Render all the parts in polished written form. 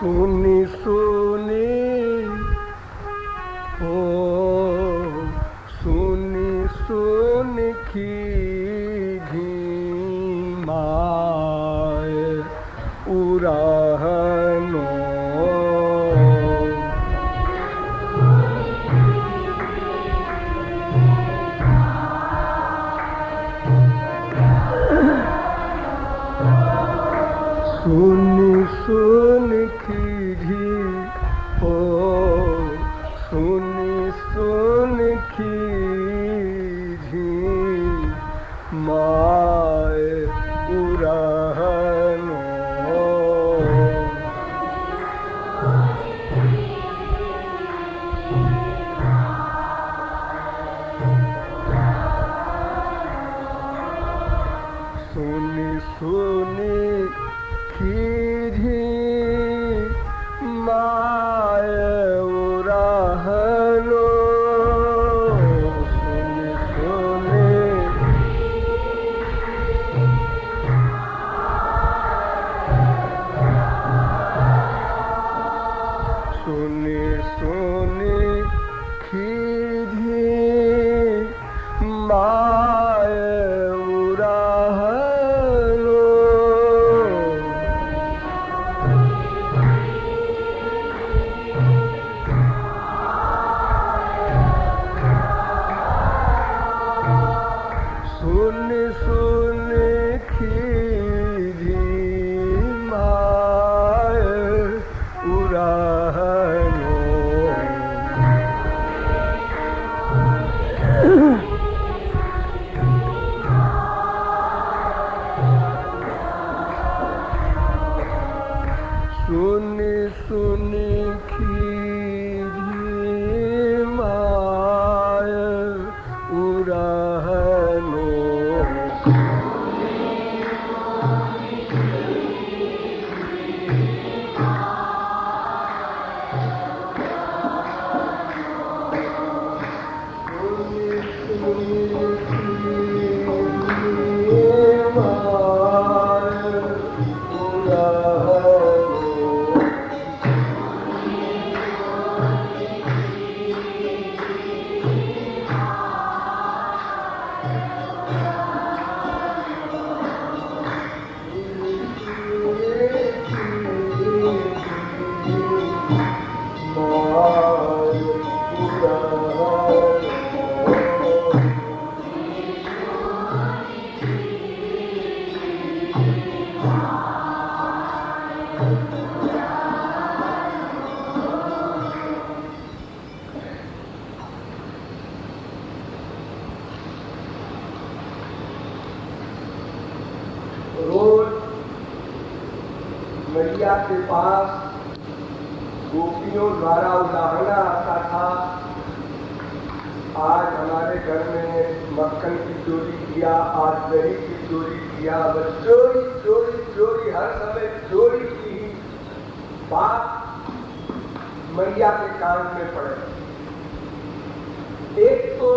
सुनी सुनी हो सुनी सुनी खीझी माय उराहनो सुनी सुनी खीझी हो सुनी सुनी खीझी माय उराहनो सुनी सुनी खीझी माय उराहनो सुनी सुनी सुनी खीझी माय उराहनो सुनी सुनी खीझी माय उराहनो सुनी सुनी खीझी माय उराहनो रोज मैया के पास गोपियों द्वारा उदाहरण आता था। आज हमारे घर में मक्खन की चोरी किया, आज दही की चोरी किया, बस चोरी चोरी चोरी, हर समय चोरी की ही बात मैया के कान में पड़े। एक तो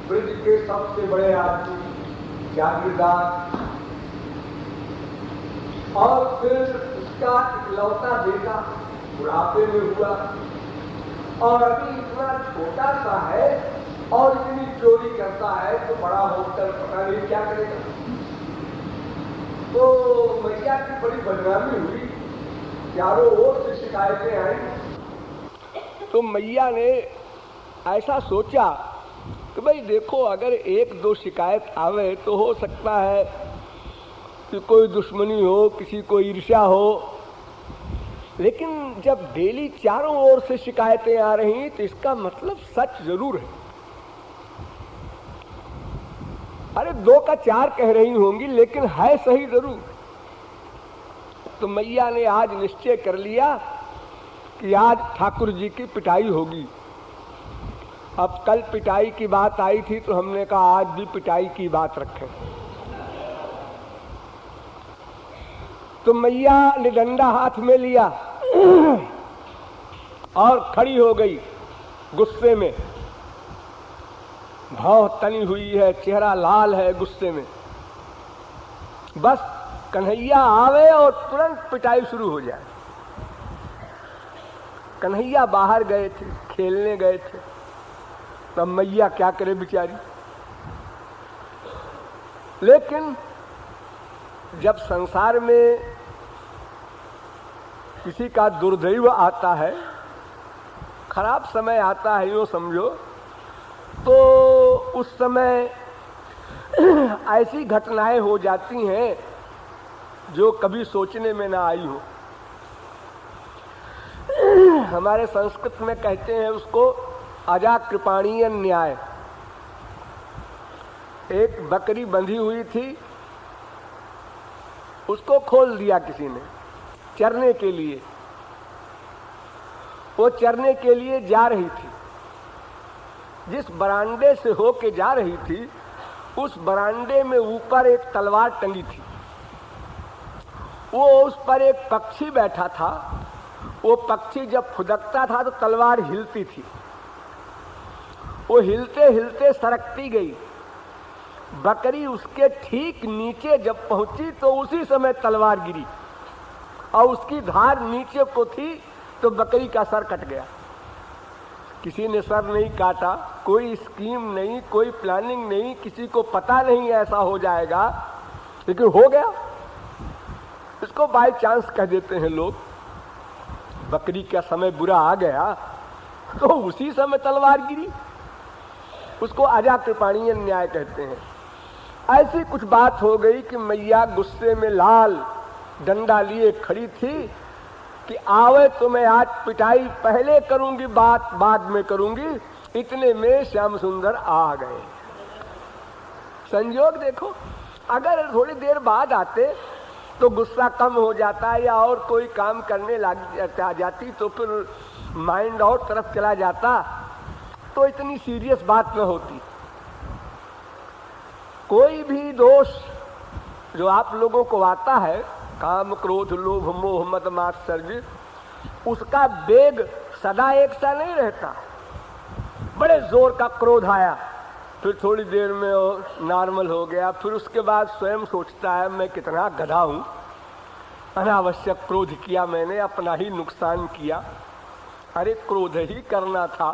ब्रज के सबसे बड़े आदमी जागीरदार, और फिर उसका इकलौता बेटा बुढ़ापे में हुआ, और अभी इतना छोटा सा है और इतनी चोरी करता है, तो बड़ा होकर पता नहीं क्या करेगा। तो मैया की बड़ी बदनामी हुई, चारों ओर से शिकायतें आई। तो मैया ने ऐसा सोचा कि भाई देखो, अगर एक दो शिकायत आवे तो हो सकता है कि कोई दुश्मनी हो, किसी को ईर्ष्या हो, लेकिन जब डेली चारों ओर से शिकायतें आ रही हैं तो इसका मतलब सच जरूर है। अरे दो का चार कह रही होंगी, लेकिन है सही जरूर। तो मैया ने आज निश्चय कर लिया कि आज ठाकुर जी की पिटाई होगी। अब कल पिटाई की बात आई थी तो हमने कहा आज भी पिटाई की बात रखें। तो मैया ने डंडा हाथ में लिया और खड़ी हो गई गुस्से में, भौं तनी हुई है, चेहरा लाल है गुस्से में। बस कन्हैया आवे और तुरंत पिटाई शुरू हो जाए। कन्हैया बाहर गए थे, खेलने गए थे, तब मैया क्या करे बेचारी। लेकिन जब संसार में किसी का दुर्दैव आता है, खराब समय आता है यूँ समझो, तो उस समय ऐसी घटनाएं हो जाती हैं जो कभी सोचने में ना आई हो। हमारे संस्कृत में कहते हैं उसको अजाकृपाणीय न्याय। एक बकरी बंधी हुई थी, उसको खोल दिया किसी ने चरने के लिए। वो चरने के लिए जा रही थी, जिस बरांडे से होके जा रही थी उस बरांडे में ऊपर एक तलवार टंगी थी। वो उस पर एक पक्षी बैठा था, वो पक्षी जब फुदकता था तो तलवार हिलती थी। वो हिलते हिलते सरकती गई। बकरी उसके ठीक नीचे जब पहुंची तो उसी समय तलवार गिरी और उसकी धार नीचे को थी तो बकरी का सर कट गया। किसी ने सर नहीं काटा, कोई स्कीम नहीं, कोई प्लानिंग नहीं, किसी को पता नहीं ऐसा हो जाएगा, लेकिन हो गया। इसको बाय चांस कह देते हैं लोग। बकरी का समय बुरा आ गया तो उसी समय तलवार गिरी, उसको अजाकृपाणीय न्याय कहते हैं। ऐसी कुछ बात हो गई कि मैया गुस्से में लाल डंडा लिए खड़ी थी कि आवे तो मैं आज पिटाई पहले करूंगी, बात बाद में करूंगी। इतने में श्याम सुंदर आ गए। संयोग देखो, अगर थोड़ी देर बाद आते तो गुस्सा कम हो जाता या और कोई काम करने लग जाती तो फिर माइंड और तरफ चला जाता तो इतनी सीरियस बात न होती। कोई भी दोष जो आप लोगों को आता है, काम क्रोध लोभ मोह मद मात्सर्य, उसका वेग सदा एक सा नहीं रहता। बड़े जोर का क्रोध आया, फिर थोड़ी देर में नॉर्मल हो गया, फिर उसके बाद स्वयं सोचता है मैं कितना गधा हूं, अनावश्यक क्रोध किया मैंने, अपना ही नुकसान किया। अरे क्रोध ही करना था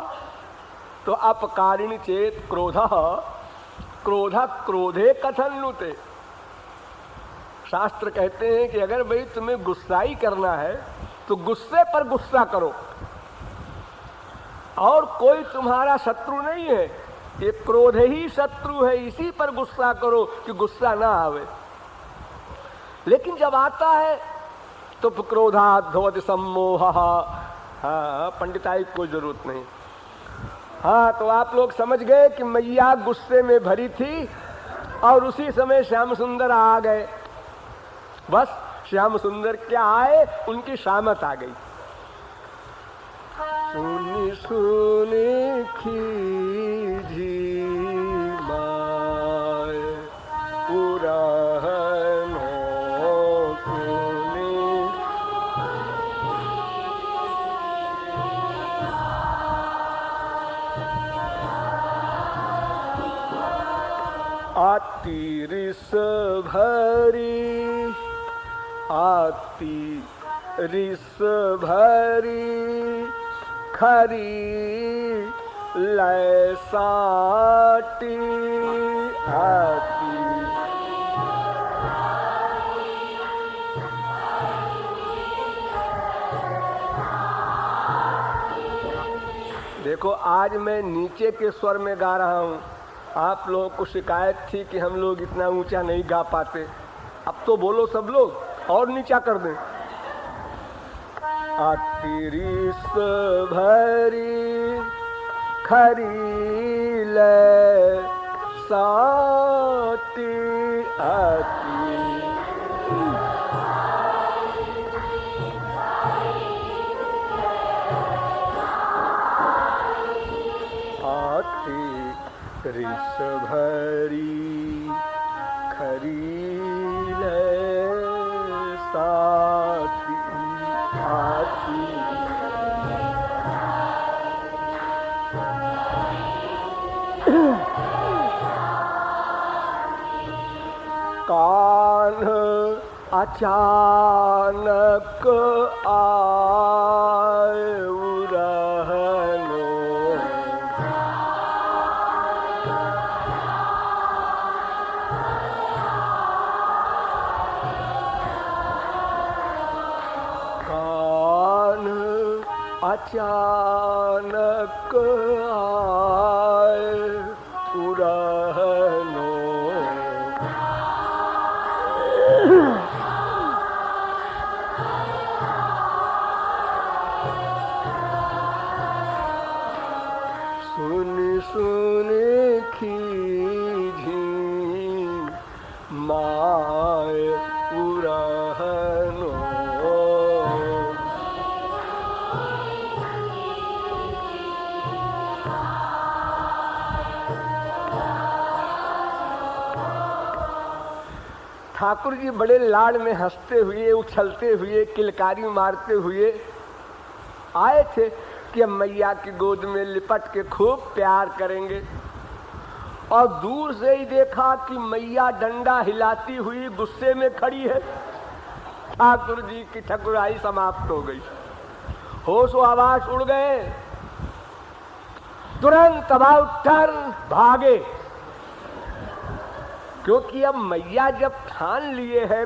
तो अपकारिणी चेत क्रोध क्रोध क्रोधे कथन नुते। शास्त्र कहते हैं कि अगर भाई तुम्हें गुस्सा ही करना है तो गुस्से पर गुस्सा करो, और कोई तुम्हारा शत्रु नहीं है, ये क्रोध ही शत्रु है, इसी पर गुस्सा करो कि गुस्सा ना आवे। लेकिन जब आता है तो क्रोधात् भवति सम्मोहः। हाँ, पंडिताई की कोई जरूरत नहीं। हाँ, तो आप लोग समझ गए कि मैया गुस्से में भरी थी और उसी समय श्याम सुंदर आ गए। बस श्याम सुंदर क्या आए, उनकी शामत आ गई। सुनी सुनी खीजी माय पुरानो सुनी। आती रिस भरी, आती रिस भरी खरी लय साटी आती। देखो, आज मैं नीचे के स्वर में गा रहा हूँ। आप लोगों को शिकायत थी कि हम लोग इतना ऊंचा नहीं गा पाते। अब तो बोलो सब लोग और नीचा कर दें। आती रिस भरी खरी लय साटी आती। आती रिस भरी खरी लय साटी आती। कान अचानक आए अचानक आए उड़नो। सुनी सुनी खीझी माय उड़नो। ठाकुर जी बड़े लाड़ में हंसते हुए, उछलते हुए, किलकारी मारते हुए आए थे कि मैया की गोद में लिपट के खूब प्यार करेंगे। और दूर से ही देखा कि मैया डंडा हिलाती हुई गुस्से में खड़ी है। ठाकुर जी की ठकुराई समाप्त हो गई, होश आवास उड़ गए। तुरंत अबाउट टर्न भागे, क्योंकि अब मैया जब ठान लिए है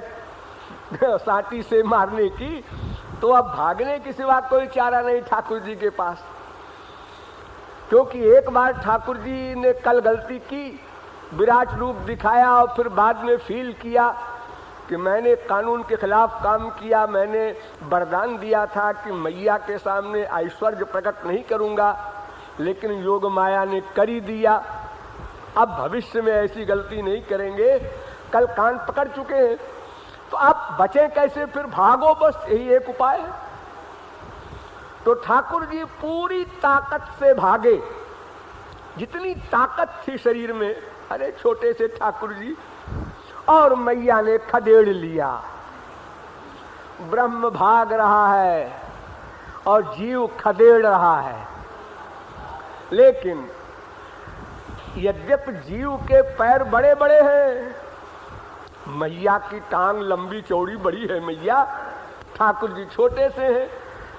साटी से मारने की, तो अब भागने के सिवा कोई चारा नहीं ठाकुर जी के पास। क्योंकि एक बार ठाकुर जी ने कल गलती की, विराट रूप दिखाया और फिर बाद में फील किया कि मैंने कानून के खिलाफ काम किया। मैंने वरदान दिया था कि मैया के सामने ऐश्वर्य प्रकट नहीं करूंगा, लेकिन योग माया ने कर ही दिया। अब भविष्य में ऐसी गलती नहीं करेंगे। कल कान पकड़ चुके हैं, तो आप बचें कैसे? फिर भागो, बस यही एक उपाय है। तो ठाकुर जी पूरी ताकत से भागे, जितनी ताकत थी शरीर में। अरे छोटे से ठाकुर जी, और मैया ने खदेड़ लिया। ब्रह्म भाग रहा है और जीव खदेड़ रहा है। लेकिन यद्यपि जीव के पैर बड़े बड़े हैं, मैया की टांग लंबी चौड़ी बड़ी है। मैया, ठाकुर जी छोटे से हैं,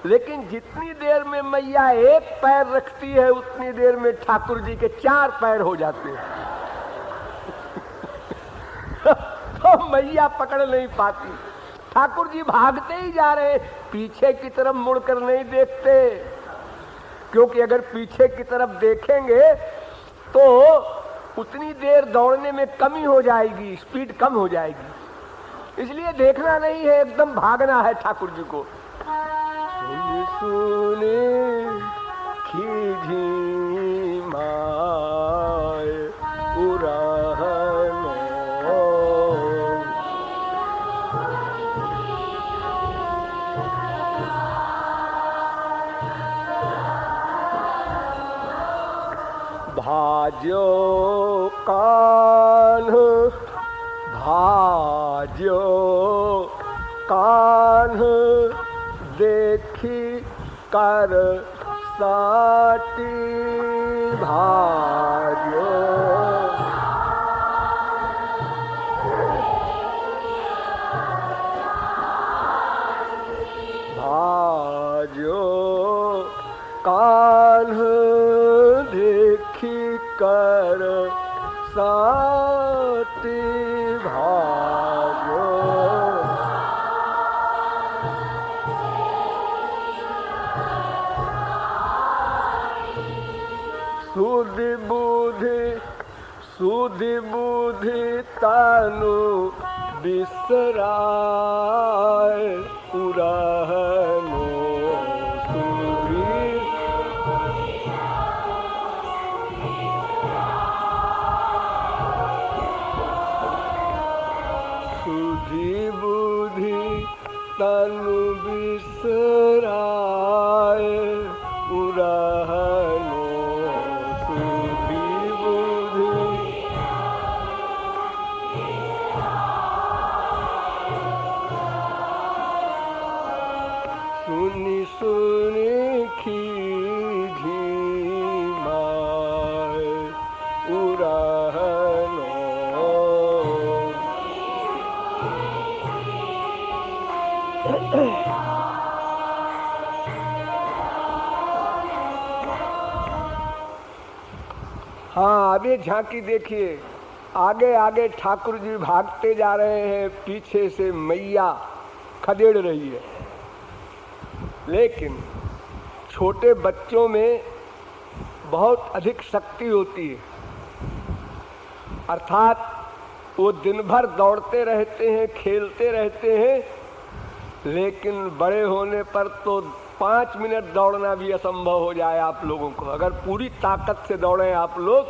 लेकिन जितनी देर में मैया एक पैर रखती है, उतनी देर में ठाकुर जी के 4 पैर हो जाते हैं। तो मैया पकड़ नहीं पाती। ठाकुर जी भागते ही जा रहे, पीछे की तरफ मुड़कर नहीं देखते, क्योंकि अगर पीछे की तरफ देखेंगे तो उतनी देर दौड़ने में कमी हो जाएगी, स्पीड कम हो जाएगी। इसलिए देखना नहीं है, एकदम भागना है ठाकुर जी को। सुनी सुनी खीझी माय उड़नो। भाजो कान्ह भाजो कान्ह देखी कर साटी भाजो। भाजो कान्ह देखी कर साटी भाजो। सुधि बुद्धि तानु बिसराय उड़नो। सुधि बुद्धि तानु बिसराय उड़नो। सुनी सुनी खीझी माय उड़नो। हाँ, अभी झांकी देखिए, आगे आगे ठाकुर जी भागते जा रहे हैं, पीछे से मैया खदेड़ रही है। लेकिन छोटे बच्चों में बहुत अधिक शक्ति होती है, अर्थात वो दिन भर दौड़ते रहते हैं, खेलते रहते हैं, लेकिन बड़े होने पर तो 5 मिनट दौड़ना भी असंभव हो जाए आप लोगों को। अगर पूरी ताकत से दौड़ें आप लोग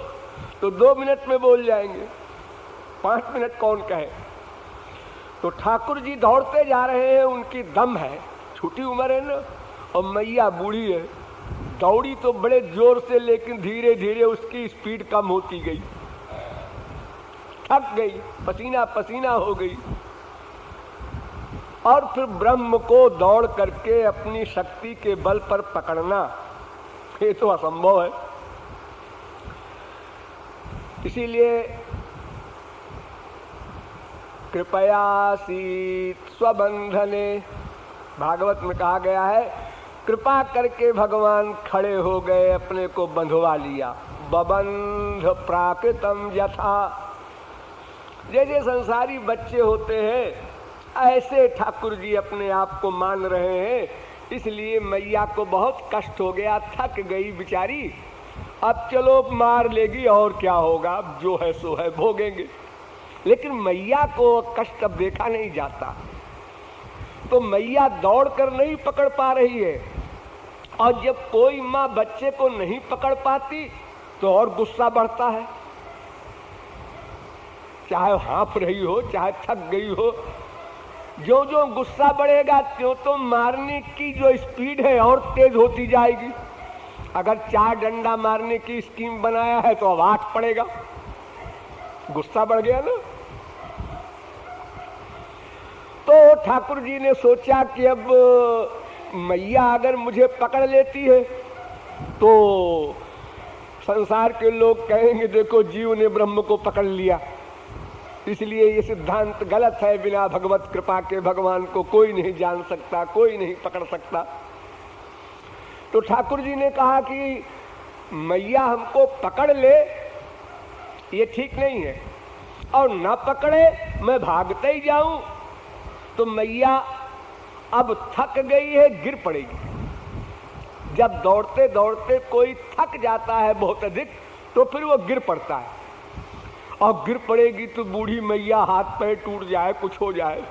तो 2 मिनट में बोल जाएंगे, 5 मिनट कौन कहे। तो ठाकुर जी दौड़ते जा रहे हैं, उनकी दम है, छोटी उम्र है ना, और मैया बूढ़ी है। दौड़ी तो बड़े जोर से, लेकिन धीरे धीरे उसकी स्पीड कम होती गई, थक गई, पसीना पसीना हो गई, और फिर ब्रह्म को दौड़ करके अपनी शक्ति के बल पर पकड़ना ये तो असंभव है। इसीलिए कृपयासीत स्वबंधने, भागवत में कहा गया है, कृपा करके भगवान खड़े हो गए, अपने को बंधवा लिया। बबंध प्राकृतम यथा, जैसे संसारी बच्चे होते हैं ऐसे ठाकुर जी अपने आप को मान रहे हैं। इसलिए मैया को बहुत कष्ट हो गया, थक गई बेचारी, अब चलो मार लेगी और क्या होगा, अब जो है सो है, भोगेंगे। लेकिन मैया को कष्ट अब देखा नहीं जाता, तो मैया दौड़ कर नहीं पकड़ पा रही है। और जब कोई माँ बच्चे को नहीं पकड़ पाती तो और गुस्सा बढ़ता है, चाहे हाँफ रही हो, चाहे थक गई हो, जो जो गुस्सा बढ़ेगा त्यों तो मारने की जो स्पीड है और तेज होती जाएगी। अगर 4 डंडा मारने की स्कीम बनाया है तो अब 8 पड़ेगा, गुस्सा बढ़ गया ना। तो ठाकुर जी ने सोचा कि अब मैया अगर मुझे पकड़ लेती है तो संसार के लोग कहेंगे देखो जीव ने ब्रह्म को पकड़ लिया। इसलिए ये सिद्धांत गलत है, बिना भगवत कृपा के भगवान को कोई नहीं जान सकता, कोई नहीं पकड़ सकता। तो ठाकुर जी ने कहा कि मैया हमको पकड़ ले ये ठीक नहीं है, और न पकड़े मैं भागते ही जाऊं तो मैया अब थक गई है, गिर पड़ेगी। जब दौड़ते दौड़ते कोई थक जाता है बहुत अधिक तो फिर वो गिर पड़ता है, और गिर पड़ेगी तो बूढ़ी मैया हाथ पैर टूट जाए, कुछ हो जाए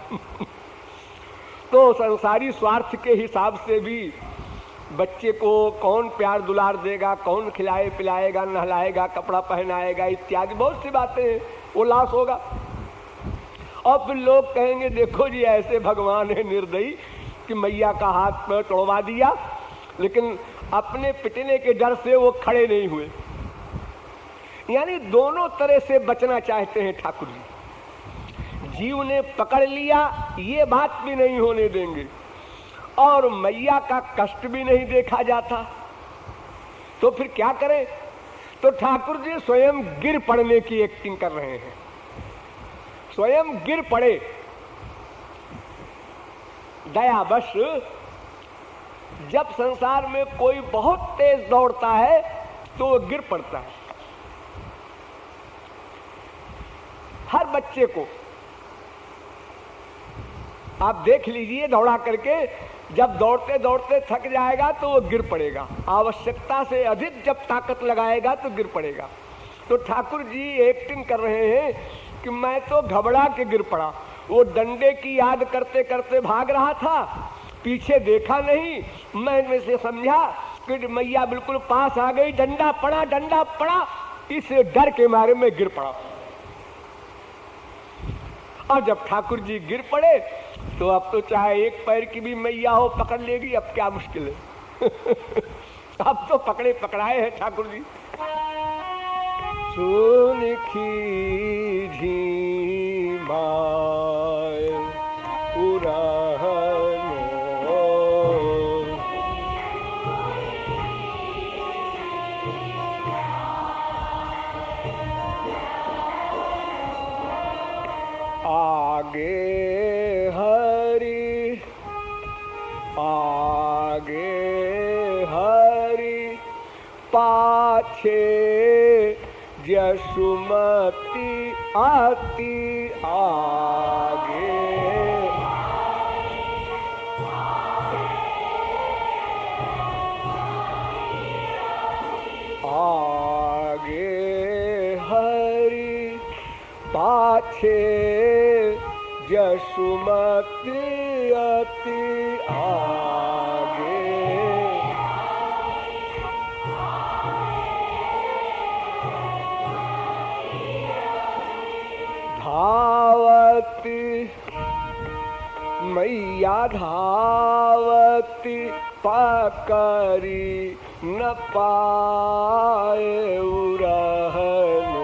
तो संसारी स्वार्थ के हिसाब से भी बच्चे को कौन प्यार दुलार देगा, कौन खिलाए पिलाएगा, नहलाएगा, कपड़ा पहनाएगा, इत्यादि बहुत सी बातें हैं, वो लॉस होगा। और फिर लोग कहेंगे देखो जी ऐसे भगवान है निर्दयी कि मैया का हाथ पैर तोड़वा दिया, लेकिन अपने पिटने के डर से वो खड़े नहीं हुए। यानी दोनों तरह से बचना चाहते हैं ठाकुर जी। जीव ने पकड़ लिया ये बात भी नहीं होने देंगे, और मैया का कष्ट भी नहीं देखा जाता, तो फिर क्या करें। तो ठाकुर जी स्वयं गिर पड़ने की एक्टिंग कर रहे हैं, स्वयं गिर पड़े। दयावश जब संसार में कोई बहुत तेज दौड़ता है तो वो गिर पड़ता है। हर बच्चे को आप देख लीजिए दौड़ा करके, जब दौड़ते दौड़ते थक जाएगा तो वो गिर पड़ेगा, आवश्यकता से अधिक जब ताकत लगाएगा तो गिर पड़ेगा। तो ठाकुर जी एक्टिंग कर रहे हैं कि मैं तो घबरा के गिर पड़ा, वो डंडे की याद करते करते भाग रहा था, पीछे देखा नहीं, मैंने से समझा कि मैया बिल्कुल पास आ गई, डंडा पड़ा, इस डर के मारे में गिर पड़ा। और जब ठाकुर जी गिर पड़े तो अब तो चाहे एक पैर की भी मैया हो पकड़ लेगी, अब क्या मुश्किल है अब तो पकड़े पकड़ाए हैं ठाकुर जी। सुनखी झीमाय पुरानो आगे हरि पाछे यशुमती आती आगे। आगे हरि पाछे जसुमति अति आगे। धावती मैया धावती पकड़ी न पाए उरहनो।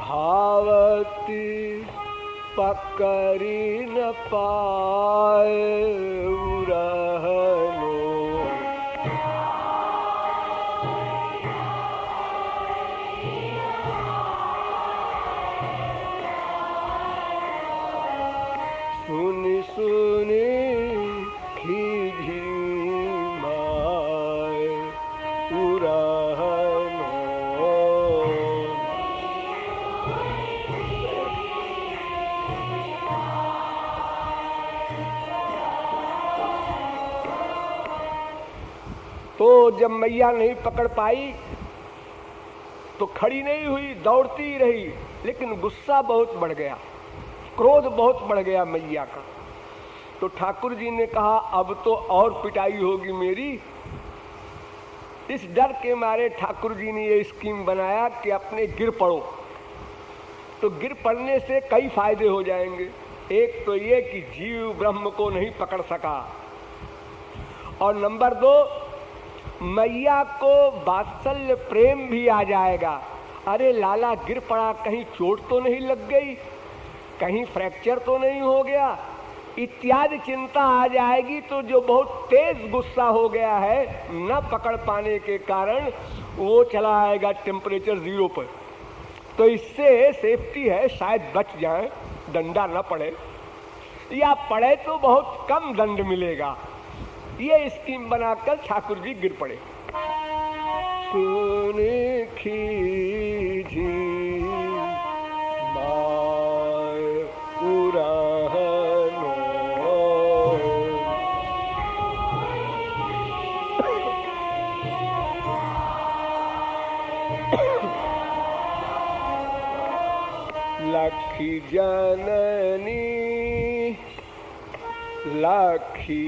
धावती पकड़ी न पाए उरहनो। सुनी सुनी खीझी माय उरहनो। तो जब मैया नहीं पकड़ पाई तो खड़ी नहीं हुई, दौड़ती रही, लेकिन गुस्सा बहुत बढ़ गया, क्रोध बहुत बढ़ गया मैया का। तो ठाकुर जी ने कहा अब तो और पिटाई होगी मेरी। इस डर के मारे ठाकुर जी ने ये स्कीम बनाया कि अपने गिर पड़ो। तो गिर पड़ने से कई फायदे हो जाएंगे। एक तो ये कि जीव ब्रह्म को नहीं पकड़ सका, और नंबर 2 मैया को वात्सल्य प्रेम भी आ जाएगा। अरे लाला गिर पड़ा, कहीं चोट तो नहीं लग गई, कहीं फ्रैक्चर तो नहीं हो गया, इत्यादि चिंता आ जाएगी। तो जो बहुत तेज गुस्सा हो गया है न पकड़ पाने के कारण, वो चला आएगा टेम्परेचर 0 पर। तो इससे सेफ्टी है, शायद बच जाए, डंडा न पड़े, या पड़े तो बहुत कम दंड मिलेगा। ये स्कीम बनाकर ठाकुर जी गिर पड़े। सुने खीझी माय उरहनो। लखी जननी लखी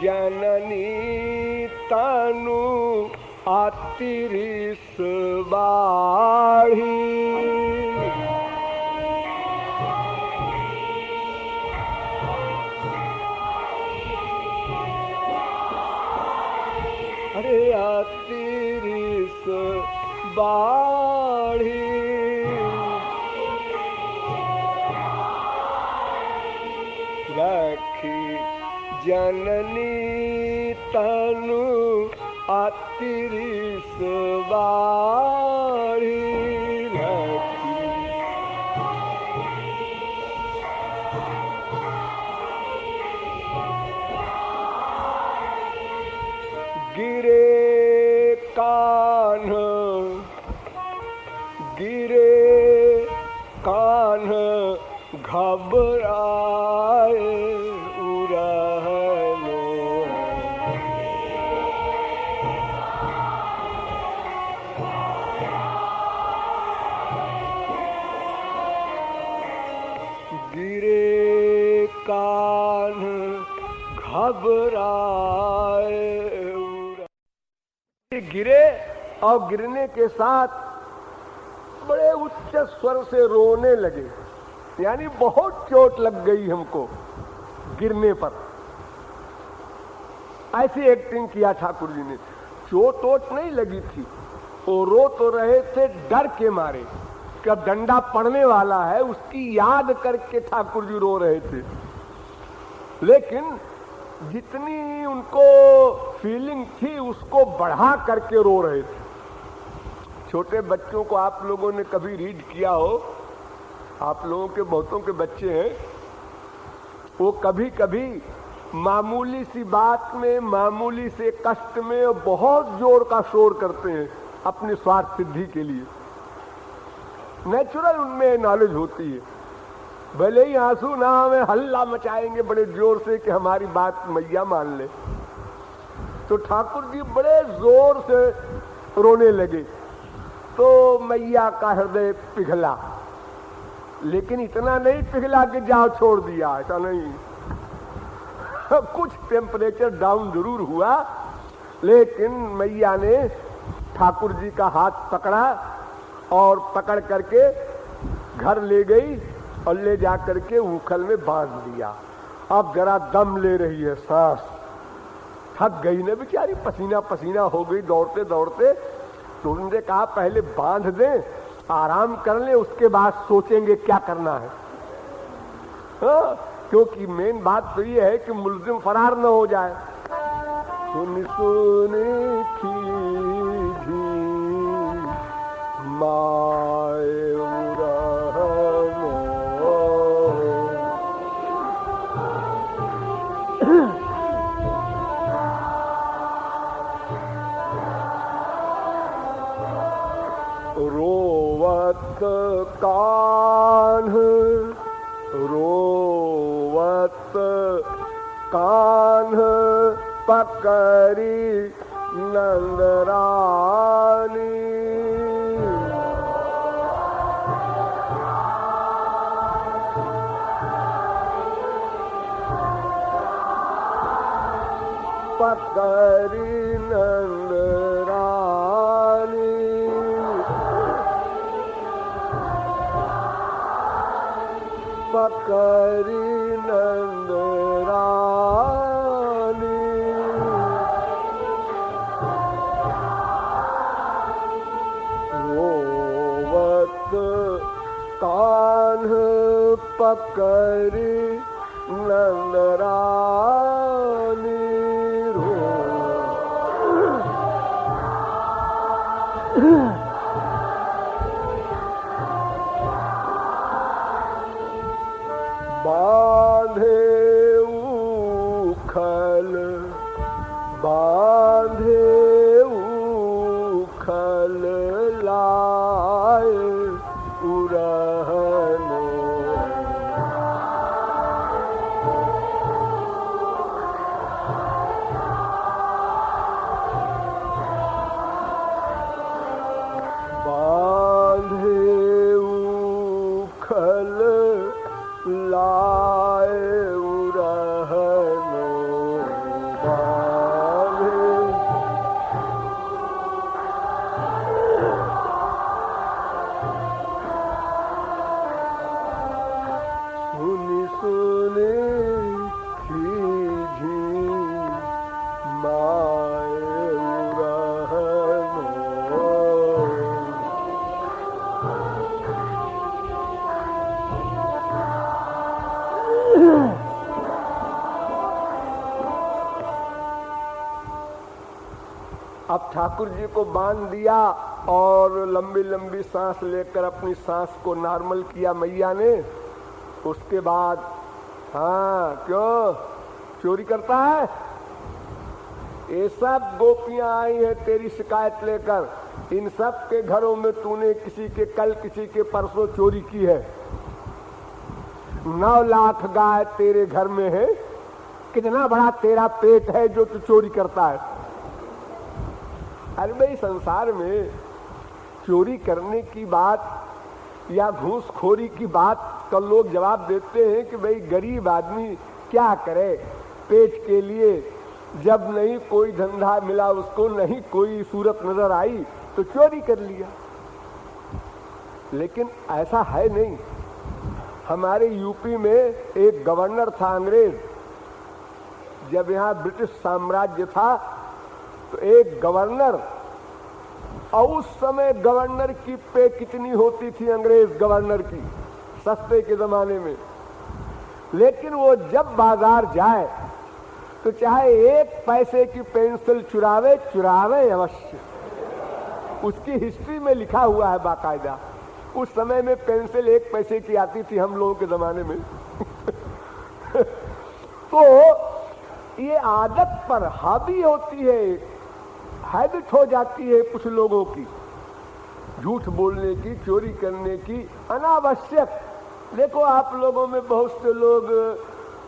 जननी तानु आतिरिस बाढ़ी। अरे आतिरिस बाढ़ी। लखी जननी तनु आतिरिस बाढ़ी। गिरे कान्ह घबराए उरहनो। गिरे कान्ह घबराए। गिरे और गिरने के साथ बड़े उच्च स्वर से रोने लगे, यानी बहुत चोट लग गई हमको गिरने पर। ऐसी एक्टिंग किया ठाकुर जी ने। चोट वोट नहीं लगी थी, वो रो तो रहे थे डर के मारे कि अब डंडा पड़ने वाला है, उसकी याद करके ठाकुर जी रो रहे थे। लेकिन जितनी उनको फीलिंग थी उसको बढ़ा करके रो रहे थे। छोटे बच्चों को आप लोगों ने कभी रीड किया हो, आप लोगों के बहुतों के बच्चे हैं, वो कभी कभी मामूली सी बात में, मामूली से कष्ट में बहुत जोर का शोर करते हैं अपनी स्वार्थ सिद्धि के लिए। नेचुरल उनमें नॉलेज होती है। भले ही आंसू ना हमें हल्ला मचाएंगे बड़े जोर से कि हमारी बात मैया मान ले। तो ठाकुर जी बड़े जोर से रोने लगे तो मैया का हृदय पिघला, लेकिन इतना नहीं पिघला कि जाओ छोड़ दिया, ऐसा नहीं। कुछ टेम्परेचर डाउन जरूर हुआ, लेकिन मैया ने ठाकुर जी का हाथ पकड़ा और पकड़ करके घर ले गई और ले जा करके उखल में बांध दिया। अब जरा दम ले रही है, सांस थक गई ना बेचारी, पसीना पसीना हो गई दौड़ते दौड़ते। तो उन्होंने कहा पहले बांध दें, आराम कर ले, उसके बाद सोचेंगे क्या करना है। हाँ, क्योंकि मेन बात तो ये है कि मुलजिम फरार न हो जाए। सुन सुन खीझी माए रोवत कान्ह रोवत कान्ह पकड़ी नंदरानी। पकड़ी नंदरानी पकड़ी नंदरानी। रोवत कान्ह पकड़ी नंदरानी। बांधे उखल लाए उरहनो। बांधे उखल लाए उरहनो। सुनी सुनी खीझी माए उरहनो। अब ठाकुर जी को बांध दिया और लंबी लंबी सांस लेकर अपनी सांस को नॉर्मल किया मैया ने। उसके बाद हाँ, क्यों चोरी करता है? ये सब गोपियां आई हैं तेरी शिकायत लेकर, इन सब के घरों में तूने किसी के कल किसी के परसों चोरी की है। 9 लाख गाय तेरे घर में है, कितना बड़ा तेरा पेट है जो तू चोरी करता है। अरे भाई, संसार में चोरी करने की बात या घूसखोरी की बात का लोग जवाब देते हैं कि भाई गरीब आदमी क्या करे पेट के लिए, जब नहीं कोई धंधा मिला उसको, नहीं कोई सूरत नजर आई तो चोरी कर लिया। लेकिन ऐसा है नहीं। हमारे यूपी में एक गवर्नर था अंग्रेज, जब यहाँ ब्रिटिश साम्राज्य था तो एक गवर्नर, और उस समय गवर्नर की पे कितनी होती थी अंग्रेज गवर्नर की, सस्ते के जमाने में। लेकिन वो जब बाजार जाए तो चाहे 1 पैसे की पेंसिल चुरावे चुरावे अवश्य। उसकी हिस्ट्री में लिखा हुआ है बाकायदा। उस समय में पेंसिल 1 पैसे की आती थी हम लोगों के जमाने में। तो ये आदत पर हावी होती है, हैबिट हो जाती है कुछ लोगों की, झूठ बोलने की, चोरी करने की, अनावश्यक। देखो आप लोगों में बहुत से लोग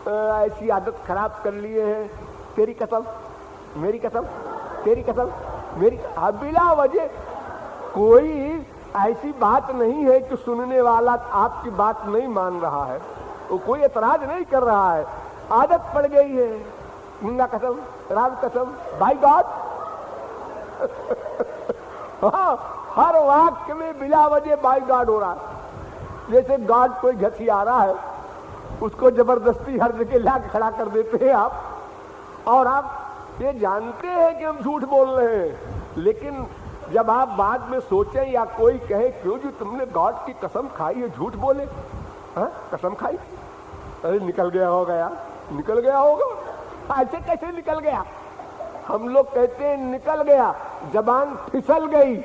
ऐसी आदत खराब कर लिए हैं, तेरी कसम, मेरी कसम, तेरी कसम, मेरी, बिला वजह कोई ऐसी बात नहीं है कि सुनने वाला आपकी बात नहीं मान रहा है, वो कोई एतराज नहीं कर रहा है, आदत पड़ गई है। गंगा कसम, राम कसम, बाई गॉड। हाँ, हर वाक्य में बिला वजह बाई गॉड हो रहा है। जैसे गॉड कोई घसी आ रहा है, उसको जबरदस्ती हर जगह ला के खड़ा कर देते हैं आप, और आप ये जानते हैं कि हम झूठ बोल रहे हैं, लेकिन जब आप बाद में सोचें या कोई कहे क्यों जी तुमने गॉड की कसम खाई है, झूठ बोले, हाँ कसम खाई, अरे निकल गया होगा यार, निकल गया होगा, ऐसे कैसे निकल गया? हम लोग कहते हैं निकल गया, जबान फिसल गई।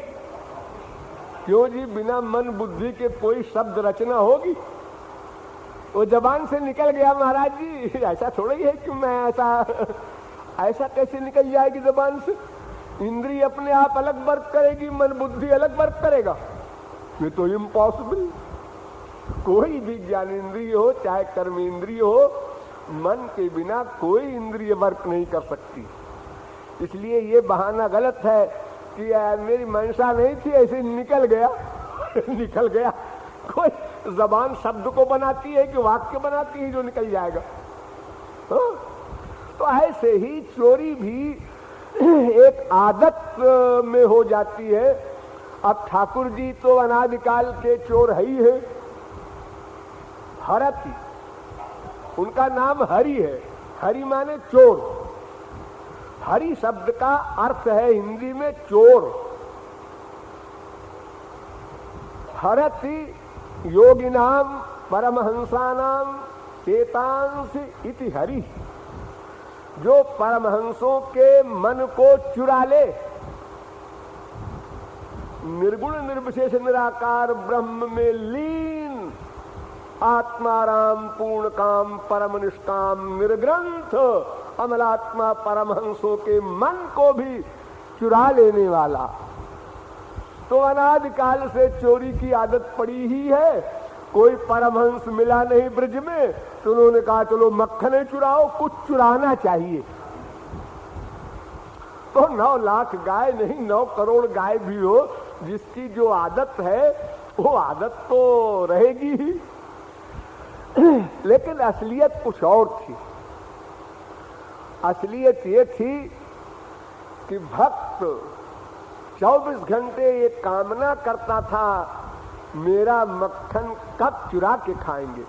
क्यों जी, बिना मन बुद्धि के कोई शब्द रचना होगी? वो जबान से निकल गया महाराज जी, ऐसा थोड़ा ही है कि मैं ऐसा कैसे निकल जाएगी जबान से? इंद्रिय अपने आप अलग वर्क करेगी, मन बुद्धि अलग वर्क करेगा, ये तो इम्पॉसिबल। कोई भी ज्ञान इंद्रिय हो चाहे कर्म इंद्रिय हो, मन के बिना कोई इंद्रिय वर्क नहीं कर सकती। इसलिए ये बहाना गलत है कि मेरी मंशा नहीं थी, ऐसे निकल गया। निकल गया, कोई जबान शब्द को बनाती है कि वाक्य बनाती है जो निकल जाएगा? हाँ? तो ऐसे ही चोरी भी एक आदत में हो जाती है। अब ठाकुर जी तो अनादिकाल के चोर है ही है, हरति, उनका नाम हरि है, हरि माने चोर। हरि शब्द का अर्थ है हिंदी में चोर। हरति योगिनाम परमहंसानाम चेतांसि इति हरि, जो परमहंसों के मन को चुरा ले, निर्गुण निर्विशेष निराकार ब्रह्म में लीन, आत्माराम पूर्ण काम परम निष्काम निर्ग्रंथ अमलात्मा परमहंसों के मन को भी चुरा लेने वाला। तो अनादिकाल से चोरी की आदत पड़ी ही है। कोई परमहंस मिला नहीं ब्रज में, तो उन्होंने कहा चलो मक्खन चुराओ, कुछ चुराना चाहिए। तो 9 लाख गाय नहीं 9 करोड़ गाय भी हो, जिसकी जो आदत है वो आदत तो रहेगी ही। लेकिन असलियत कुछ और थी। असलियत ये थी कि भक्त 24 घंटे ये कामना करता था, मेरा मक्खन कब चुरा के खाएंगे।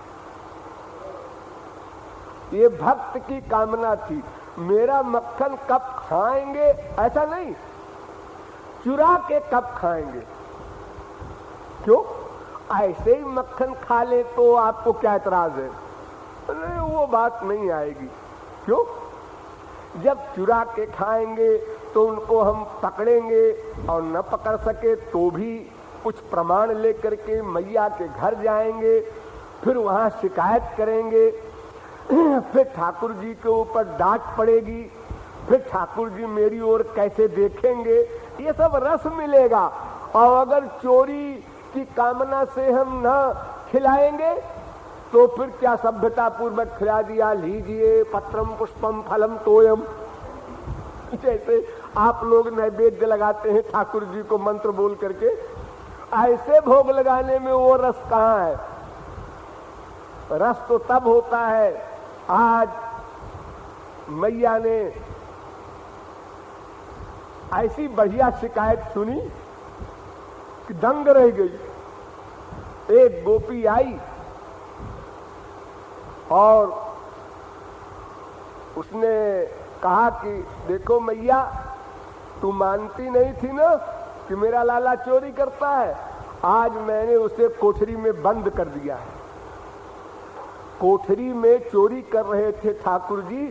ये भक्त की कामना थी, मेरा मक्खन कब खाएंगे, ऐसा नहीं, चुरा के कब खाएंगे। क्यों? ऐसे ही मक्खन खा ले तो आपको क्या एतराज है? नहीं, वो बात नहीं आएगी। क्यों? जब चुरा के खाएंगे तो उनको हम पकड़ेंगे, और न पकड़ सके तो भी कुछ प्रमाण लेकर के मैया के घर जाएंगे, फिर वहां शिकायत करेंगे, फिर ठाकुर जी के ऊपर डांट पड़ेगी, फिर ठाकुर जी मेरी ओर कैसे देखेंगे, ये सब रस मिलेगा। और अगर चोरी की कामना से हम न खिलाएंगे तो फिर क्या सभ्यता पूर्वक खिला दिया, लीजिए पत्रम पुष्पम फलम तोयम, जैसे आप लोग नैवेद्य लगाते हैं ठाकुर जी को मंत्र बोल करके, ऐसे भोग लगाने में वो रस कहाँ है? रस तो तब होता है, आज मैया ने ऐसी बढ़िया शिकायत सुनी कि दंग रह गई। एक गोपी आई और उसने कहा कि देखो मैया, तू मानती नहीं थी ना कि मेरा लाला चोरी करता है, आज मैंने उसे कोठरी में बंद कर दिया है। कोठरी में चोरी कर रहे थे ठाकुर जी,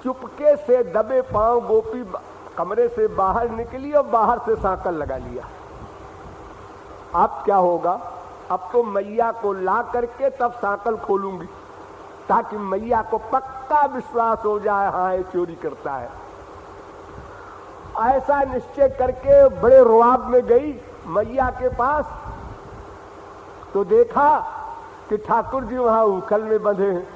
चुपके से दबे पांव गोपी कमरे से बाहर निकली और बाहर से सांकल लगा लिया। अब क्या होगा? अब तो मैया को ला करके तब सांकल खोलूंगी, ताकि मैया को पक्का विश्वास हो जाए, हाँ ये चोरी करता है। ऐसा निश्चय करके बड़े रुआब में गई मैया के पास, तो देखा कि ठाकुर जी वहां उखल में बंधे हैं।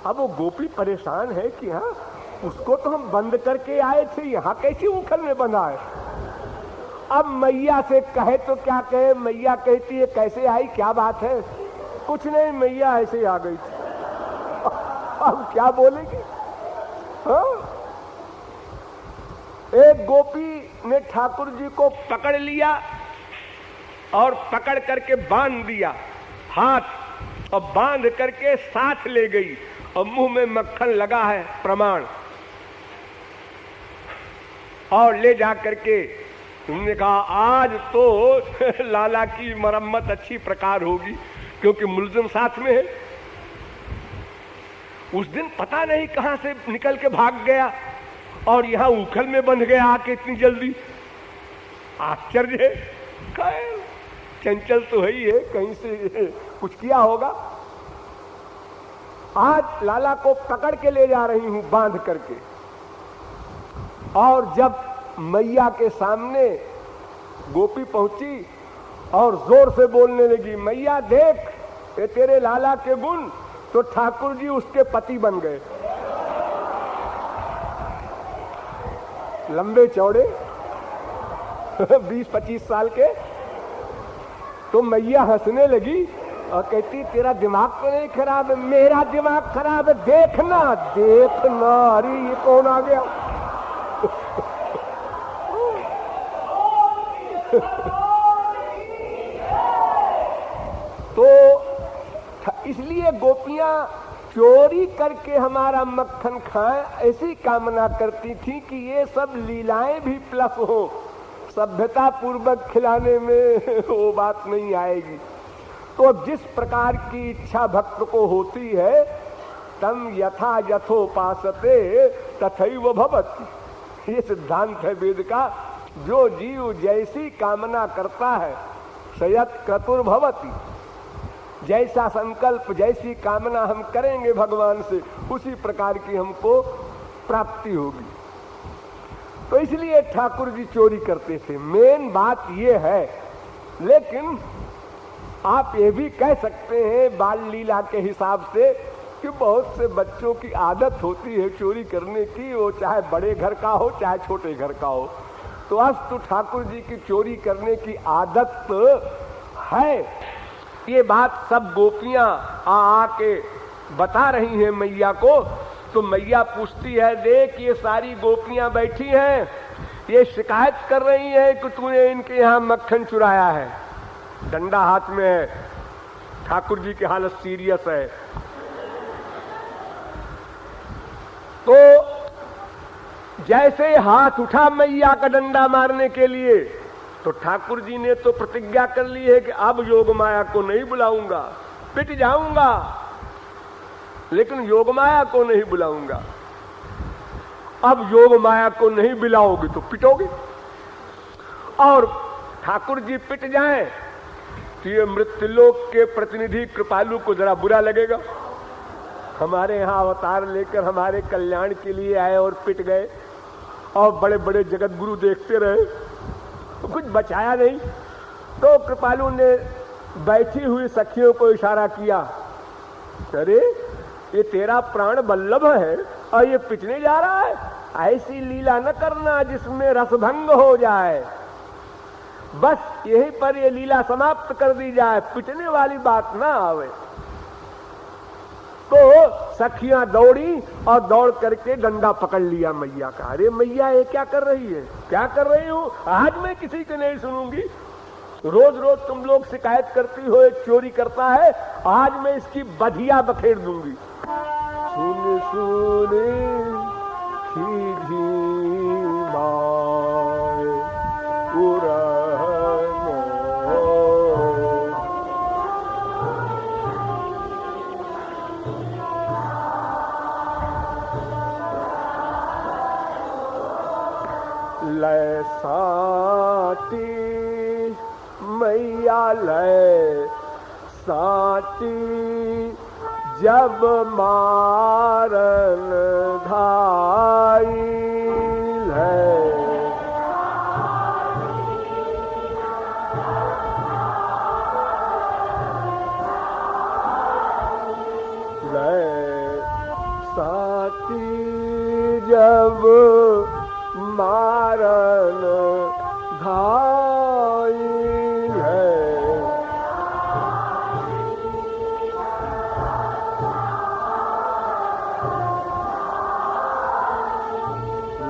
अब वो गोपी परेशान है कि हाँ, उसको तो हम बंद करके आए थे, यहाँ कैसे उखल में बंधा है। अब मैया से कहे तो क्या कहे, मैया कहती है कैसे आई, क्या बात है। कुछ नहीं, मैया ऐसे ही आ गई थी। अब क्या बोलेगी। हाँ? एक गोपी ने ठाकुर जी को पकड़ लिया और पकड़ करके बांध दिया हाथ, और बांध करके साथ ले गई, और मुंह में मक्खन लगा है प्रमाण, और ले जा करके तुमने कहा आज तो लाला की मरम्मत अच्छी प्रकार होगी, क्योंकि मुलजिम साथ में है। उस दिन पता नहीं कहां से निकल के भाग गया और यहां उखल में बंध गया आके इतनी जल्दी। आश्चर्य है। खैर चंचल तो है ही है, कहीं से कुछ किया होगा। आज लाला को पकड़ के ले जा रही हूं बांध करके, और जब मैया के सामने गोपी पहुंची और जोर से बोलने लगी, मैया देख ये तेरे लाला के गुण, तो ठाकुर जी उसके पति बन गए। लंबे चौड़े 20-25 साल के। तो मैया हंसने लगी और कहती तेरा दिमाग तो नहीं खराब है। मेरा दिमाग खराब है, देखना देखना। अरे ये कौन आ गया। तो इसलिए गोपियां चोरी करके हमारा मक्खन खाएं ऐसी कामना करती थी कि ये सब लीलाएं भी प्लस हो, सभ्यता पूर्वक खिलाने में वो बात नहीं आएगी। तो जिस प्रकार की इच्छा भक्त को होती है, तम यथा यथोपासते तथैव भवति। ये सिद्धांत है वेद का। जो जीव जैसी कामना करता है सयत क्रतुर्भवति। जैसा संकल्प जैसी कामना हम करेंगे भगवान से, उसी प्रकार की हमको प्राप्ति होगी। तो इसलिए ठाकुर जी चोरी करते थे, मेन बात ये है। लेकिन आप ये भी कह सकते हैं बाल लीला के हिसाब से कि बहुत से बच्चों की आदत होती है चोरी करने की, वो चाहे बड़े घर का हो चाहे छोटे घर का हो। तो आज तो ठाकुर जी की चोरी करने की आदत है। ये बात सब गोपियां आके बता रही हैं मैया को। तो मैया पूछती है, देख ये सारी गोपियां बैठी हैं, ये शिकायत कर रही हैं कि तूने इनके यहाँ मक्खन चुराया है। डंडा हाथ में है, ठाकुर जी की हालत सीरियस है। तो जैसे हाथ उठा मैया का डंडा मारने के लिए, तो ठाकुर जी ने तो प्रतिज्ञा कर ली है कि अब योग माया को नहीं बुलाऊंगा, पिट जाऊंगा, लेकिन योग माया को नहीं बुलाऊंगा। अब योग माया को नहीं बुलाओगे तो पिटोगे, और ठाकुर जी पिट जाएं तो ये मृत्युलोक के प्रतिनिधि कृपालु को जरा बुरा लगेगा। हमारे यहाँ अवतार लेकर हमारे कल्याण के लिए आए और पिट गए, और बड़े बड़े जगत गुरु देखते रहे तो कुछ बचाया नहीं। तो कृपालु ने बैठी हुई सखियों को इशारा किया, अरे ये तेरा प्राण बल्लभ है और ये पिटने जा रहा है, ऐसी लीला न करना जिसमें रसभंग हो जाए। बस यहीं पर ये लीला समाप्त कर दी जाए, पिटने वाली बात ना आवे। तो सखियां दौड़ी और दौड़ करके डंडा पकड़ लिया मैया का। अरे मैया ये क्या कर रही है, क्या कर रही हूं, आज मैं किसी की नहीं सुनूंगी। रोज रोज तुम लोग शिकायत करती हो एक चोरी करता है, आज मैं इसकी बधिया बखेर दूंगी। सुन सुने लय साटी मैया लय साटी जब मारन घाई है। जब मारन धाई है,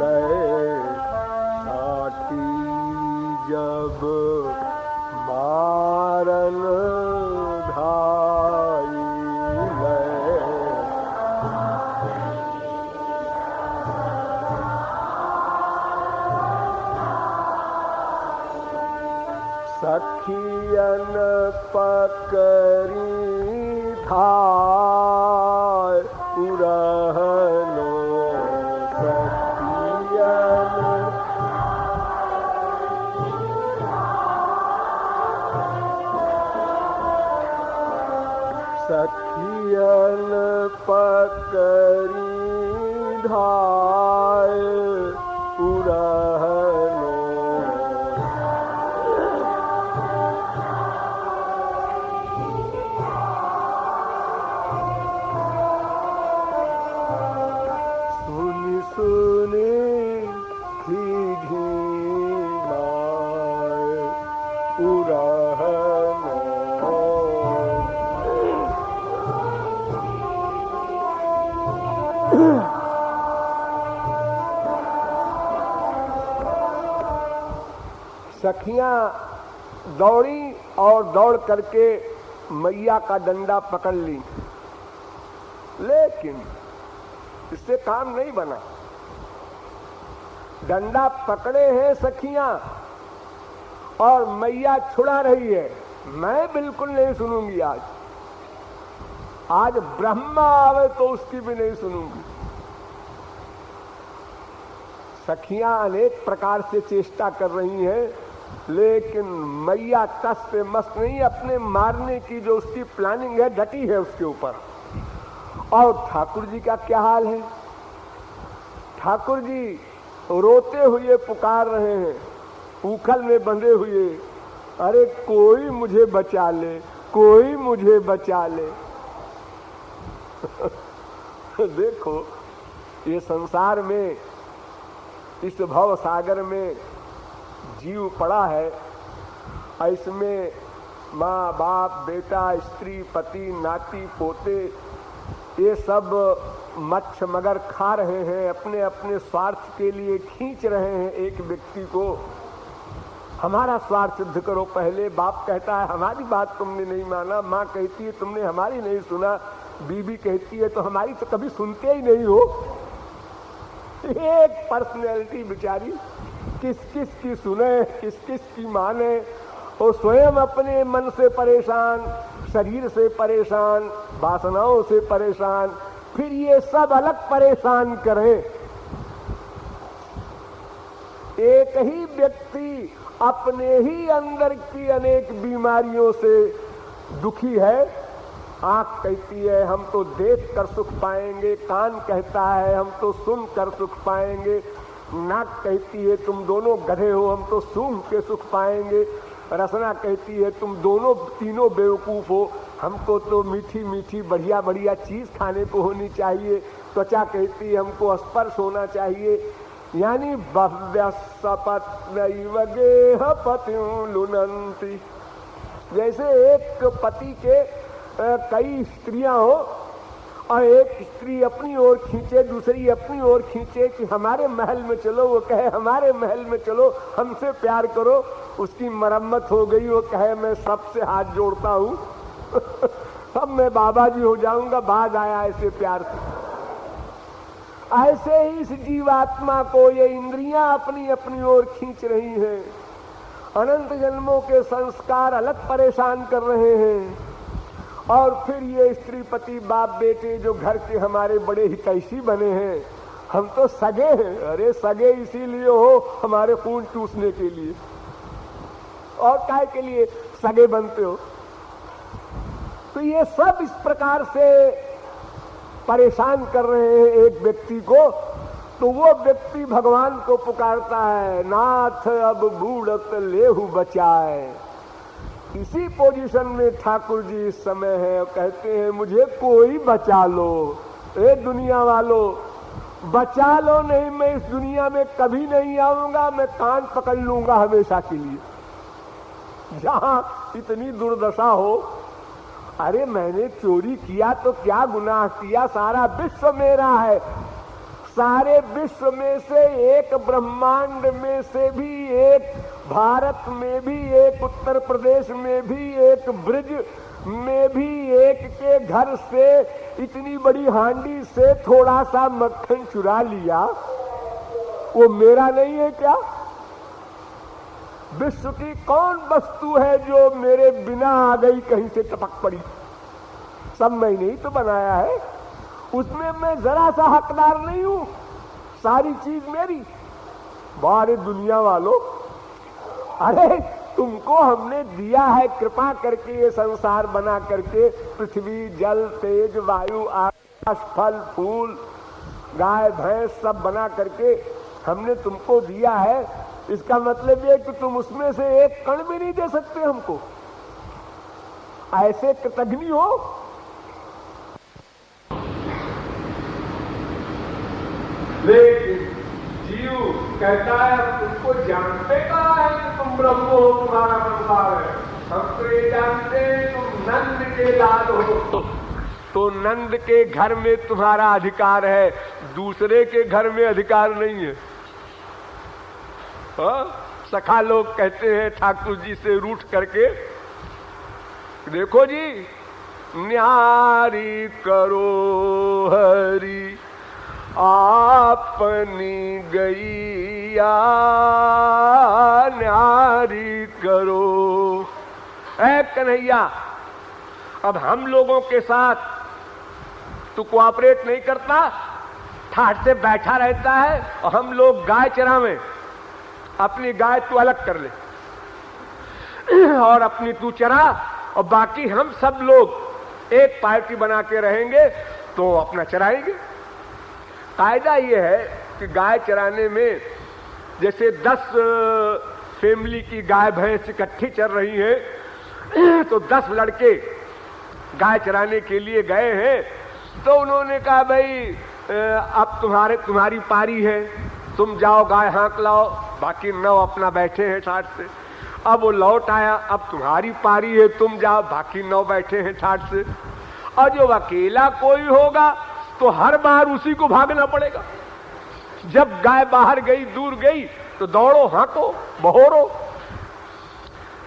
लय साठी जब मारन धाई लय, सखियन पकड़ी धाय उरहनो, सखियन पकड़ी धाय उरहनो, सुनी सुनी घी माय उरहनो, सखियां दौड़ी और दौड़ करके मैया का डंडा पकड़ ली, लेकिन इससे काम नहीं बना। डंडा पकड़े हैं सखियां और मैया छुड़ा रही है। मैं बिल्कुल नहीं सुनूंगी आज ब्रह्मा आवे तो उसकी भी नहीं सुनूंगी। सखियां अनेक प्रकार से चेष्टा कर रही हैं, लेकिन मैया टस पे मस्त नहीं, अपने मारने की जो उसकी प्लानिंग है डटी है उसके ऊपर। और ठाकुर जी का क्या हाल है? ठाकुर जी रोते हुए पुकार रहे हैं, उखल में बंधे हुए, अरे कोई मुझे बचा ले, कोई मुझे बचा ले। देखो ये संसार में, इस भव सागर में जीव पड़ा है, इसमें माँ बाप बेटा स्त्री पति नाती पोते ये सब मच्छ मगर खा रहे हैं, अपने अपने स्वार्थ के लिए खींच रहे हैं एक व्यक्ति को। हमारा स्वार्थ सिद्ध करो पहले। बाप कहता है हमारी बात तुमने नहीं माना, माँ कहती है तुमने हमारी नहीं सुना, बीबी कहती है तो हमारी तो कभी सुनते ही नहीं हो। एक पर्सनैलिटी बेचारी किस किस की सुने, किस किस की माने। वो स्वयं अपने मन से परेशान, शरीर से परेशान, वासनाओं से परेशान, फिर ये सब अलग परेशान करें। एक ही व्यक्ति अपने ही अंदर की अनेक बीमारियों से दुखी है। आंख कहती है हम तो देख कर सुख पाएंगे, कान कहता है हम तो सुन कर सुख पाएंगे, नाक कहती है तुम दोनों गधे हो, हम तो सूंघ के सुख पाएंगे, रसना कहती है तुम दोनों तीनों बेवकूफ हो, हमको तो मीठी मीठी बढ़िया बढ़िया चीज खाने को होनी चाहिए, त्वचा कहती है हमको स्पर्श होना चाहिए। यानी भव्य सपत नैव गेह पतिं लुनन्ति। जैसे एक पति के कई स्त्रियां हो और एक स्त्री अपनी ओर खींचे, दूसरी अपनी ओर खींचे कि हमारे महल में चलो, वो कहे हमारे महल में चलो, हमसे प्यार करो। उसकी मरम्मत हो गई, वो कहे मैं सबसे हाथ जोड़ता हूँ अब मैं बाबा जी हो जाऊंगा, बाद आया ऐसे प्यार से। ऐसे ही इस जीवात्मा को ये इंद्रियां अपनी अपनी ओर खींच रही हैं। अनंत जन्मों के संस्कार अलग परेशान कर रहे हैं। और फिर ये स्त्री पति बाप बेटे जो घर के हमारे बड़े हितैषी बने हैं, हम तो सगे हैं। अरे सगे इसीलिए हो हमारे खून चूसने के लिए, और काय के लिए सगे बनते हो। तो ये सब इस प्रकार से परेशान कर रहे हैं एक व्यक्ति को। तो वो व्यक्ति भगवान को पुकारता है, नाथ अब बूढ़त लेहु बचाए। इसी पोजीशन में ठाकुर जी इस समय है, कहते हैं मुझे कोई बचा लो। ए दुनिया वालों, बचा लो, नहीं मैं इस दुनिया में कभी नहीं आऊंगा, मैं कान पकड़ लूंगा हमेशा के लिए। जहां इतनी दुर्दशा हो, अरे मैंने चोरी किया तो क्या गुनाह किया, सारा विश्व मेरा है, सारे विश्व में से एक, ब्रह्मांड में से भी एक, भारत में भी एक, उत्तर प्रदेश में भी एक, ब्रिज में भी एक के घर से इतनी बड़ी हांडी से थोड़ा सा मक्खन चुरा लिया, वो मेरा नहीं है क्या? विश्व की कौन वस्तु है जो मेरे बिना आ गई, कहीं से टपक पड़ी? सब मैंने ही तो बनाया है, उसमें मैं जरा सा हकदार नहीं हूं, सारी चीज मेरी। बारे दुनिया वालों, अरे तुमको हमने दिया है कृपा करके, ये संसार बना करके, पृथ्वी, जल, तेज, वायु, आकाश, फल फूल, गाय भैंस सब बना करके हमने तुमको दिया है। इसका मतलब ये कि तुम उसमें से एक कण भी नहीं दे सकते हमको? ऐसे कृतघ्नी हो? लेकिन जीव कहता है तुमको जानते कहा है कि तुम ब्रह्म हो, तुम्हारा संसार है। हम तो ये जानते हैं तुम नंद के लाल हो। तो नंद के घर में तुम्हारा अधिकार है, दूसरे के घर में अधिकार नहीं है। सखा लोग कहते हैं ठाकुर जी से रूठ करके, देखो जी, न्यारी करो हरी आपनी गैया, न्यारी करो। ऐ कन्हैया, अब हम लोगों के साथ तू कोऑपरेट नहीं करता, ठाठ से बैठा रहता है, और हम लोग गाय चरावें, अपनी गाय तू अलग कर ले और अपनी तू चरा, और बाकी हम सब लोग एक पार्टी बना के रहेंगे तो अपना चराएंगे। कायदा ये है कि गाय चराने में जैसे 10 फैमिली की गाय भैंस इकट्ठी चल रही है, तो 10 लड़के गाय चराने के लिए गए हैं, तो उन्होंने कहा भाई अब तुम्हारी पारी है, तुम जाओ गाय हाँक लाओ, बाकी 9 अपना बैठे हैं ठाठ से। अब वो लौट आया, अब तुम्हारी पारी है, तुम जाओ, बाकी 9 बैठे हैं ठाठ से। और जो अकेला कोई होगा तो हर बार उसी को भागना पड़ेगा। जब गाय बाहर गई, दूर गई, तो दौड़ो, हाँको, बहोरो।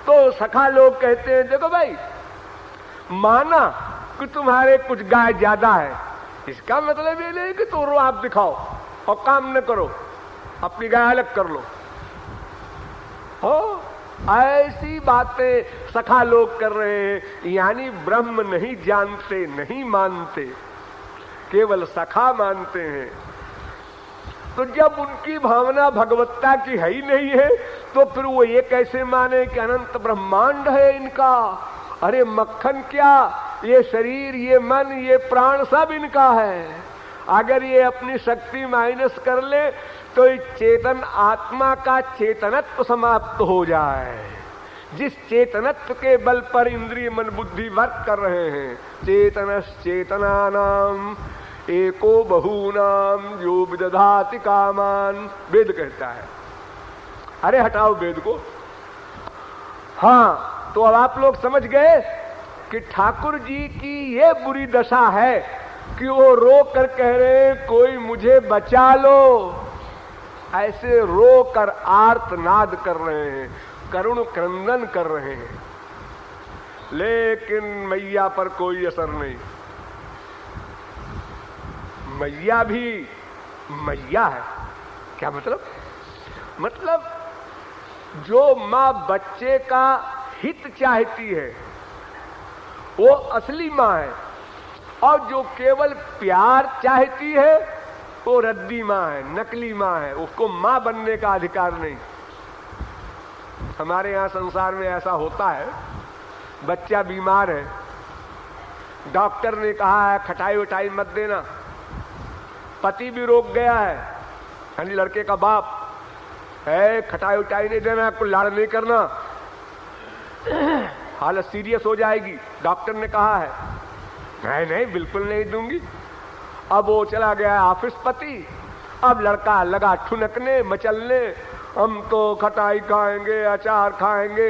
तो सखा लोग कहते हैं देखो भाई, माना कि तुम्हारे कुछ गाय ज्यादा है, इसका मतलब ये नहीं कि तो आप दिखाओ और काम न करो, अपनी गाय अलग कर लो। हो ऐसी बातें सखा लोग कर रहे हैं, यानी ब्रह्म नहीं जानते, नहीं मानते, केवल सखा मानते हैं। तो जब उनकी भावना भगवत्ता की है ही नहीं है, तो फिर वो ये कैसे माने कि अनंत ब्रह्मांड है इनका? अरे मक्खन क्या, ये शरीर, ये मन, ये प्राण सब इनका है। अगर ये अपनी शक्ति माइनस कर ले तो चेतन आत्मा का चेतनत्व समाप्त हो जाए। जिस चेतनत्व के बल पर इंद्रिय मन बुद्धि वर्क कर रहे हैं, चेतनश्चेतनानाम एको बहूनाम जो विदधाति कामान, वेद कहता है। अरे हटाओ वेद को। हाँ, तो अब आप लोग समझ गए कि ठाकुर जी की ये बुरी दशा है कि वो रो कर कह रहे हैं कोई मुझे बचा लो, ऐसे रो कर आर्तनाद कर रहे हैं, करुण क्रंदन कर रहे हैं, लेकिन मैया पर कोई असर नहीं। मैया भी मैया है। क्या मतलब? मतलब जो माँ बच्चे का हित चाहती है वो असली माँ है, और जो केवल प्यार चाहती है वो रद्दी माँ है, नकली माँ है, उसको माँ बनने का अधिकार नहीं। हमारे यहाँ संसार में ऐसा होता है, बच्चा बीमार है, डॉक्टर ने कहा है खटाई उठाई मत देना, पति भी रोक गया है, यानी लड़के का बाप है, खटाई उठाई नहीं देना, आपको लाड़ नहीं करना, हालत सीरियस हो जाएगी, डॉक्टर ने कहा है। नहीं नहीं बिल्कुल नहीं दूंगी। अब वो चला गया ऑफिस पति, अब लड़का लगा ठुनकने मचलने, हम तो खटाई खाएंगे, अचार खाएंगे।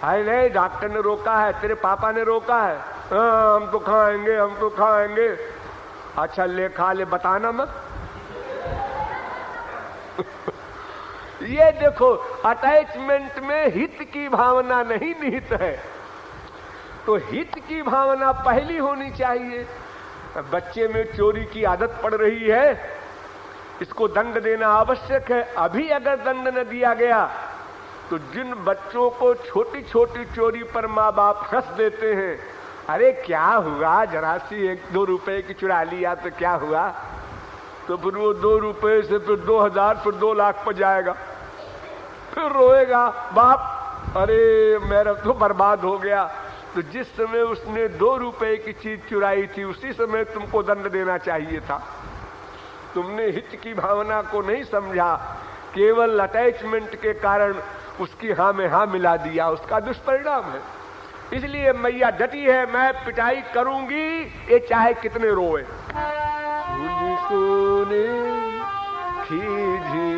है नहीं, डॉक्टर ने रोका है, तेरे पापा ने रोका है, हाँ हम तो खाएंगे, हम तो खाएंगे। अच्छा ले खा ले, बताना मत। ये देखो, अटैचमेंट में हित की भावना नहीं निहित है, तो हित की भावना पहली होनी चाहिए। बच्चे में चोरी की आदत पड़ रही है, इसको दंड देना आवश्यक है। अभी अगर दंड न दिया गया तो जिन बच्चों को छोटी छोटी चोरी पर माँ बाप हंस देते हैं, अरे क्या हुआ, जरा सी 1-2 रुपए की चुरा लिया तो क्या हुआ, तो फिर वो 2 रुपए से फिर 2000, फिर 2 लाख पर जाएगा, फिर रोएगा बाप, अरे मेरा तो बर्बाद हो गया। तो जिस समय उसने 2 रुपए की चीज चुराई थी, उसी समय तुमको दंड देना चाहिए था। तुमने हित की भावना को नहीं समझा, केवल अटैचमेंट के कारण उसकी हाँ में हाँ मिला दिया, उसका दुष्परिणाम है। इसलिए मैया डटी है, मैं पिटाई करूंगी, ये चाहे कितने रोए। सुने खीझी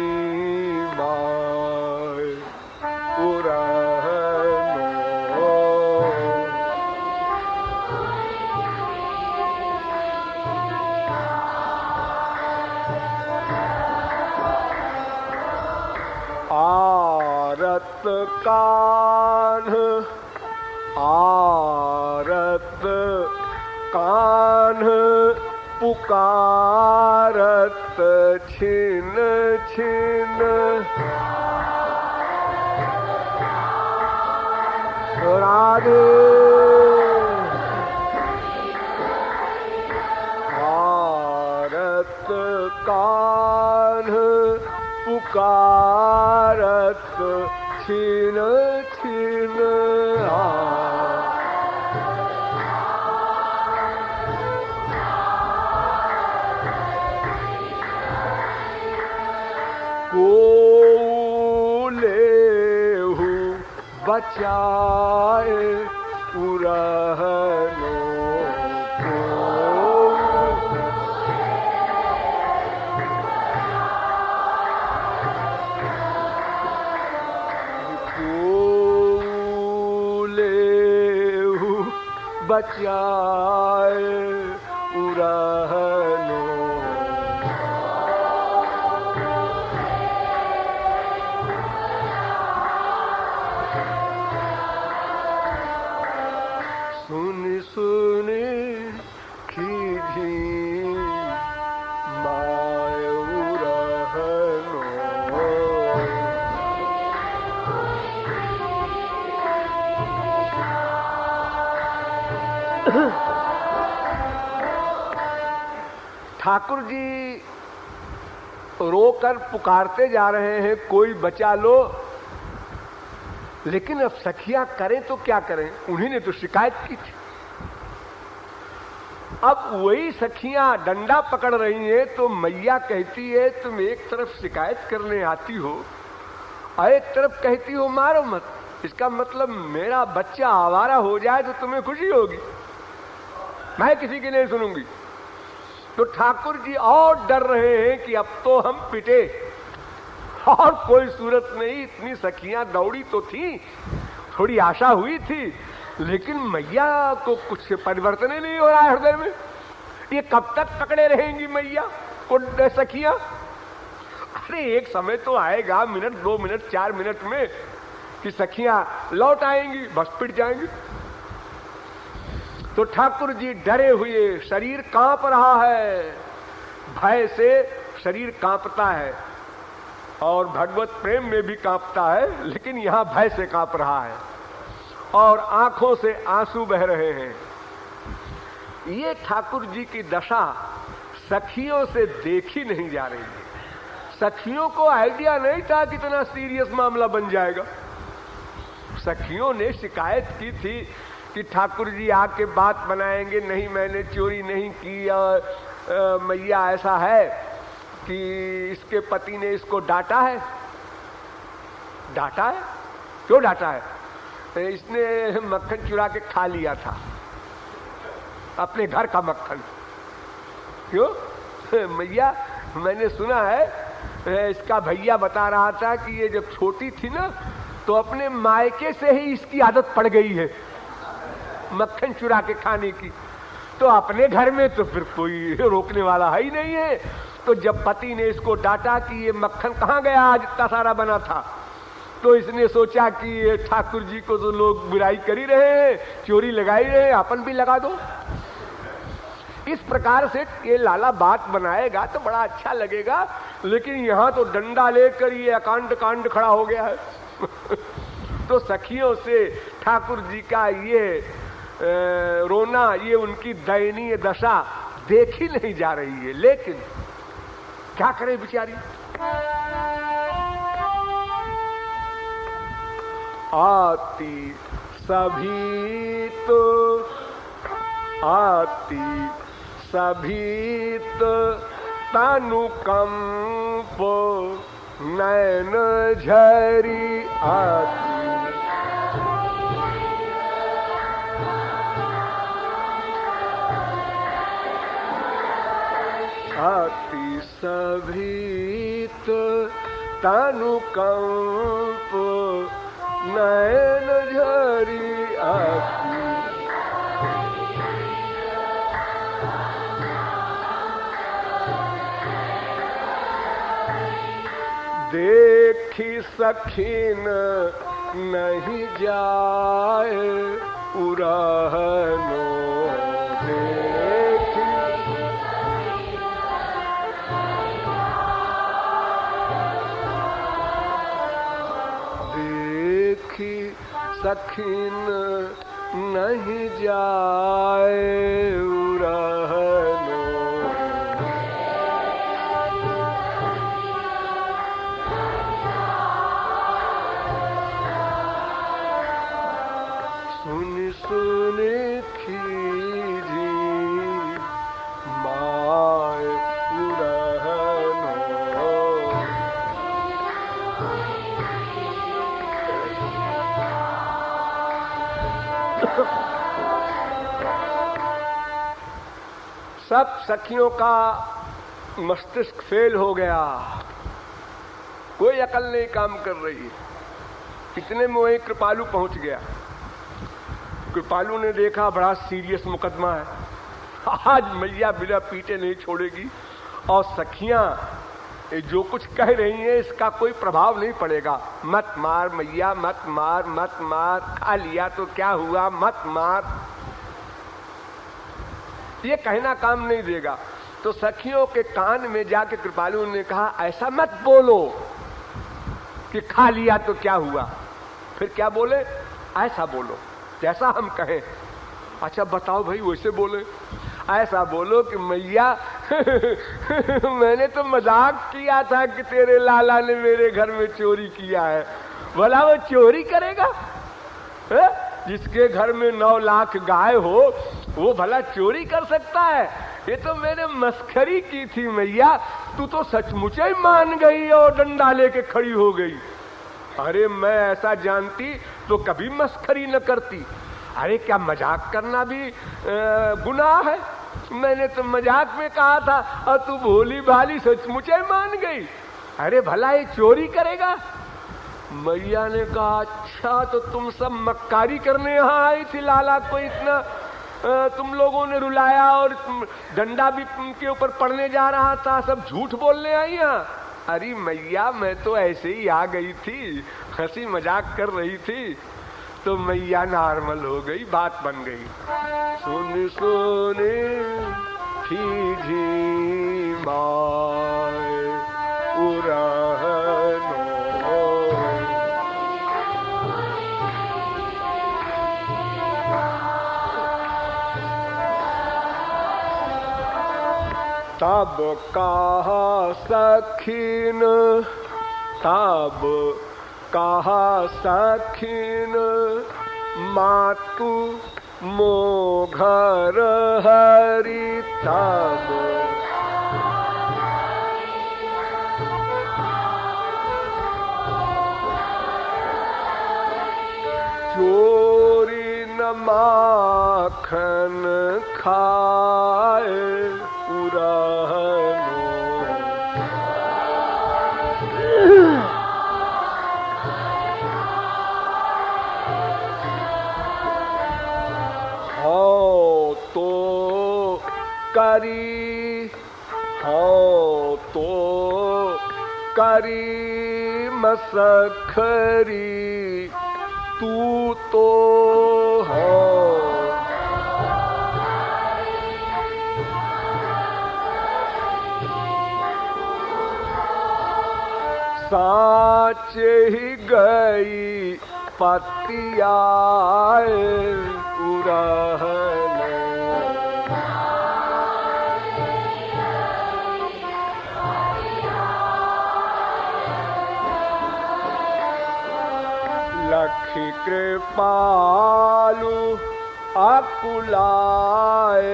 माय आरत कान्ह, आरत कान्ह पुकारत छिन छिन, राधे आरत कान्ह पुकारत छिन छिन, लेहु बचाए पुरहनो को, लेहु बचाए पुरहनो। सुने खीझी मायू रहनो, ठाकुर जी रोकर पुकारते जा रहे हैं, कोई बचा लो। लेकिन अब सखिया करें तो क्या करें, उन्हीं ने तो शिकायत की थी। अब वही सखियां डंडा पकड़ रही हैं, तो मैया कहती है तुम एक तरफ शिकायत करने आती हो और एक तरफ कहती हो मारो मत। इसका मतलब मेरा बच्चा आवारा हो जाए तो तुम्हें खुशी होगी, मैं किसी की नहीं सुनूंगी। तो ठाकुर जी और डर रहे हैं कि अब तो हम पिटे, और कोई सूरत नहीं। इतनी सखियां दौड़ी तो थी, थोड़ी आशा हुई थी, लेकिन मैया को कुछ परिवर्तन ही नहीं हो रहा है हृदय में। ये कब तक पकड़े रहेंगी मैया को सखियां? अरे एक समय तो आएगा, मिनट 2 मिनट 4 मिनट में, कि सखियां लौट आएंगी, बस पिट जाएंगी। तो ठाकुर जी डरे हुए, शरीर कांप रहा है, भय से शरीर कांपता है, और भगवत प्रेम में भी कांपता है, लेकिन यहां भय से कांप रहा है और आंखों से आंसू बह रहे हैं। ये ठाकुर जी की दशा सखियों से देखी नहीं जा रही है। सखियों को आइडिया नहीं था कि इतना सीरियस मामला बन जाएगा। सखियों ने शिकायत की थी कि ठाकुर जी आके बात बनाएंगे, नहीं मैंने चोरी नहीं की, और मैया ऐसा है कि इसके पति ने इसको डांटा है। डांटा है? क्यों डांटा है? इसने मक्खन चुरा के खा लिया था, अपने घर का मक्खन। क्यों? मैया मैंने सुना है, इसका भैया बता रहा था कि ये जब छोटी थी ना तो अपने मायके से ही इसकी आदत पड़ गई है मक्खन चुरा के खाने की। तो अपने घर में तो फिर कोई रोकने वाला है ही नहीं है। तो जब पति ने इसको डांटा कि ये मक्खन कहाँ गया, आज इतना सारा बना था, तो इसने सोचा कि ठाकुर जी को तो लोग बुराई कर ही रहे हैं, चोरी लगा ही रहे हैं, अपन भी लगा दो। इस प्रकार से ये लाला बात बनाएगा तो बड़ा अच्छा लगेगा, लेकिन यहाँ तो डंडा लेकर ये अकांड कांड खड़ा हो गया है। तो सखियों से ठाकुर जी का ये रोना, ये उनकी दयनीय दशा देखी नहीं जा रही है, लेकिन क्या करे बेचारी। आती सभी तो आती सभी तो तनु कंप नैन झरी आती आती सभी तो तनु कंप नैन झरी आती देखी सखीन नहीं जाए उड़ानो देखी देखी सखीन नहीं जाए उड़ानो सुने खीजी माय उड़हनो सब सखियों का मस्तिष्क फेल हो गया, कोई अकल नहीं काम कर रही। इतने में वही कृपालु पहुंच गया। कृपालु ने देखा बड़ा सीरियस मुकदमा है, आज मैया बिना पीटे नहीं छोड़ेगी, और सखियां जो कुछ कह रही हैं इसका कोई प्रभाव नहीं पड़ेगा। मत मार मैया, मत मार, मत मार, खा लिया तो क्या हुआ, मत मार, ये कहना काम नहीं देगा। तो सखियों के कान में जाके कृपालु ने कहा, ऐसा मत बोलो कि खा लिया तो क्या हुआ। फिर क्या बोले, ऐसा बोलो जैसा हम कहें। अच्छा बताओ भाई, वैसे बोले, ऐसा बोलो कि मैया मैंने तो मजाक किया था कि तेरे लाला ने मेरे घर में चोरी किया है, भला वो चोरी करेगा है? जिसके घर में 9 लाख गाय हो वो भला चोरी कर सकता है? ये तो मैंने मस्खरी की थी मैया, तू तो सचमुच ही मान गई और डंडा लेके खड़ी हो गई। अरे मैं ऐसा जानती तो कभी मस्खरी न करती। अरे क्या मजाक करना भी गुनाह है? मैंने तो मजाक में कहा था और तू भोली भाली सचमुच ही मान गई। अरे भला ये चोरी करेगा? मैया ने कहा, अच्छा तो तुम सब मक्कारी करने यहाँ आई थी, लाला को इतना तुम लोगों ने रुलाया और डंडा भी उनके ऊपर पड़ने जा रहा था, सब झूठ बोलने आई यहाँ? अरे मैया मैं तो ऐसे ही आ गई थी, हंसी मजाक कर रही थी। तो मैया नॉर्मल हो गई, बात बन गई। सुन सोने खीझी माय उड़हनो तब कहा सखीन, तब कहा सखीन मातु मो घर हरि। तब चोरी न माखन खाए उड़हनो करी हो तो करी मसखरी तू तो हो साँच ही गई पतिया उड़हने लखी कृपालु अकुलाए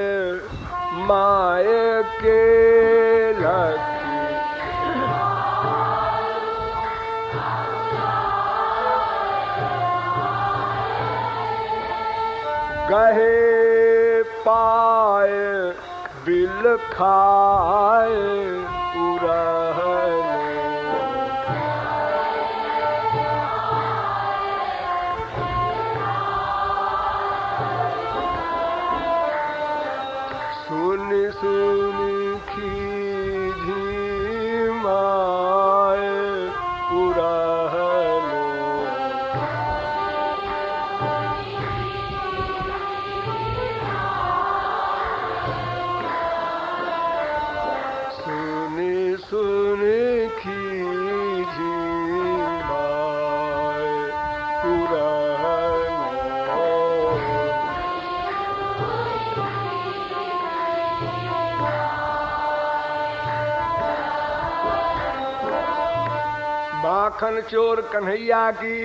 माए के लखी गहे पाए बिल खाए उड़हने सुनी सुनी खीझी माए उड़हने सुनी सुनी खीझी माए उड़हने माखन चोर कन्हैया की